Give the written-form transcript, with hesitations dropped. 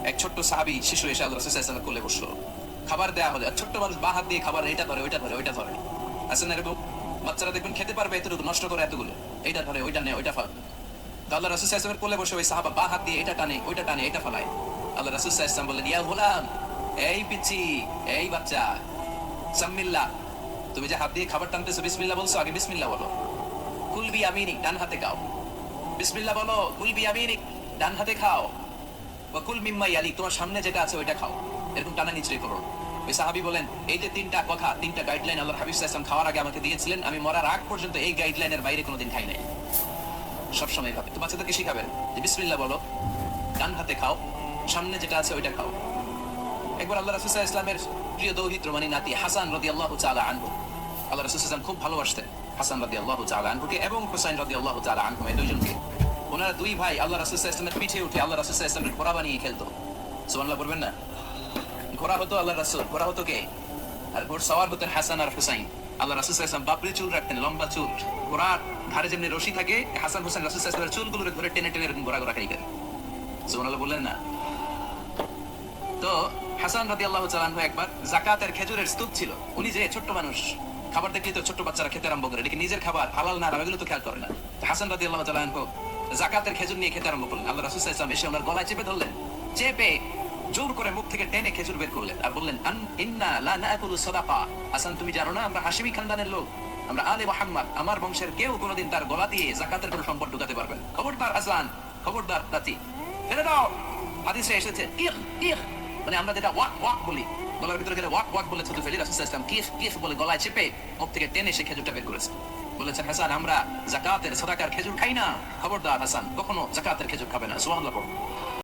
এক ছোট্ট সাহাবী শিশু এসে আল্লাহ রাসূল সাল্লাল্লাহু আলাইহি ওয়াসাল্লামের কোলে বসলো। খাবার দেয়া হলো, ছোট্ট মানুষ বা হাত দিয়ে খাবার এটা ধরে ওইটা ধরে ওইটা ধরে, আছে না এরকম? বাচ্চারা দেখবেন খেতে পারবে এতটুকু, নষ্ট করে এতগুলো, এইটা ধরে ওইটা নেয় ওইটা ফাল। আল্লাহ রাসূল সাল্লাল্লাহু আলাইহি ওয়াসাল্লামের কোলে বসে ওই সাহাবা বা হাত দিয়ে এটা টানে ওইটা টানে এটা ফালায়। আল্লাহ রাসূল সাল্লাল্লাহু আলাইহি ওয়াসাল্লাম বললেন, ইয়া গোলাম, এই পিচ্চি, এই বাচ্চা, সাম্মিল্লাহ, তুমি যে হাত দিয়ে খাবার টানতেছো বিসমিল্লাহ বলছো, আগে বিসমিল্লাহ বলো। কুল বিয়ামিনিক, ডান হাতে খাও। বিসমিল্লাহ বলো, কুল বিয়ামিনিক, ডান হাতে খাও। ওয়া কুল মিম্মা ইয়ালিক, তোমার সামনে যেটা আছে ওইটা খাও। এরকম টানা নিচড়ে করো। ওই সাহাবী বলেন, এই যে তিনটা কথা, তিনটা গাইডলাইন আল্লাহর হাবিব সাল্লাল্লাহু আলাইহি ওয়াসাল্লাম খাওয়ার আগে আমাকে দিয়েছিলেন, আমি মরার আগ পর্যন্ত এই গাইডলাইনের বাইরে কোনোদিন খাই নাই। সবসময় খাবে। তো বাচ্চাদেরকে শিখাবেন যে বিসমিল্লাহ বলো, ডান হাতে খাও, সামনে যেটা আছে ওইটা খাও। একবার আল্লাহ রাসূল সাল্লাল্লাহু আলাইহি ওয়াসাল্লামের প্রিয় দৌহিত্র মানে নাতি হাসান রাদিয়াল্লাহু তাআলা আনহু, আল্লাহ রাসূল সাল্লাল্লাহু আলাইহি ওয়াসাল্লাম খুব ভালোবাসতেন হাসান রাদিয়াল্লাহু তাআলা আনহুকে এবং হুসাইন রাদিয়াল্লাহু তাআলা আনহু, এই দুইজনকে। ওনারা দুই ভাই আল্লাহ রাসূল সাল্লাল্লাহু আলাইহি ওয়াসাল্লামের পিঠে উঠে আল্লাহ রাসূল সাল্লাল্লাহু আলাইহি ওয়াসাল্লামের ঘোড়া বানিয়ে খেলতো। সুবহানাল্লাহ বলবেন না? ঘোড়া হতো আল্লাহ রাসূল, ঘোড়া হতো কে? আর ঘোড় সওয়ার হতেন হাসান আর হুসাইন। আল্লাহ রাসূল সাল্লাল্লাহু আলাইহি ওয়াসাল্লাম বাপরি চুল রাখতেন, লম্বা চুল। ঘোড়ার ধারে যেমনি রশি থাকে, হাসান হুসাইন রাসূল সাল্লাল্লাহু আলাইহি ওয়াসাল্লামের চুলগুলো ধরে টেনে টেনে এরকম ঘোড়া ঘোড়া খাইতেন। সুবহানাল্লাহ বললেন না? তো হাসান রাদিয়াল্লাহু তাআলা আনহু একবার যাকাতের খেজুরের স্তূপ ছিল, উনি যে ছোট্ট মানুষ, খাবার দেখলে তো ছোট্ট বাচ্চারা খেতে আরম্ভ করে, এটা কি নিজের খাবার হালাল না হারাম এগুলো তো খেয়াল করে না। হাসান রাদিয়াল্লাহু তাআলা আনহু যাকাতের খেজুর নিয়ে খেতে আরম্ভ করলেন। আল্লাহ রাসূল সাল্লাল্লাহু আলাইহি ওয়াসাল্লাম এসে ওনার গলায় চেপে ধরলেন, চেপে জোর করে মুখ থেকে টেনে খেজুর বের করলেন আর বললেন, ইন্না লা নাকুলু সাদাকা, হাসান তুমি জানো না আমরা হাশিমি খানদানের লোক, আমরা আলে মুহাম্মদ, আমার বংশের কেউ কোনোদিন তার গলা দিয়ে যাকাতের কোনো সম্পদ ঢুকাতে পারবে না। খবরদার হাসান, খবরদার নাতি, ফেলে দাও। হাদিসে এসেছে ইখ ইখ, মানে আমরা যেটা ওয়াক ওয়াক বলি, গলার ভিতরে গেলে ওয়াক ওয়াক বলে থুতু ফেলি, রাসূল সাল্লাল্লাহু আলাইহি ওয়াসাল্লাম কিফ কিফ বলে গলায় চেপে মুখ থেকে টেনে সে খেজুরটা বের করেছে। বলেছেন হাসান আমরা যাকাতের সাদাকার খেজুর খাই না, খবরদার হাসান কখনো যাকাতের খেজুর খাবে না। সুবহানাল্লাহ।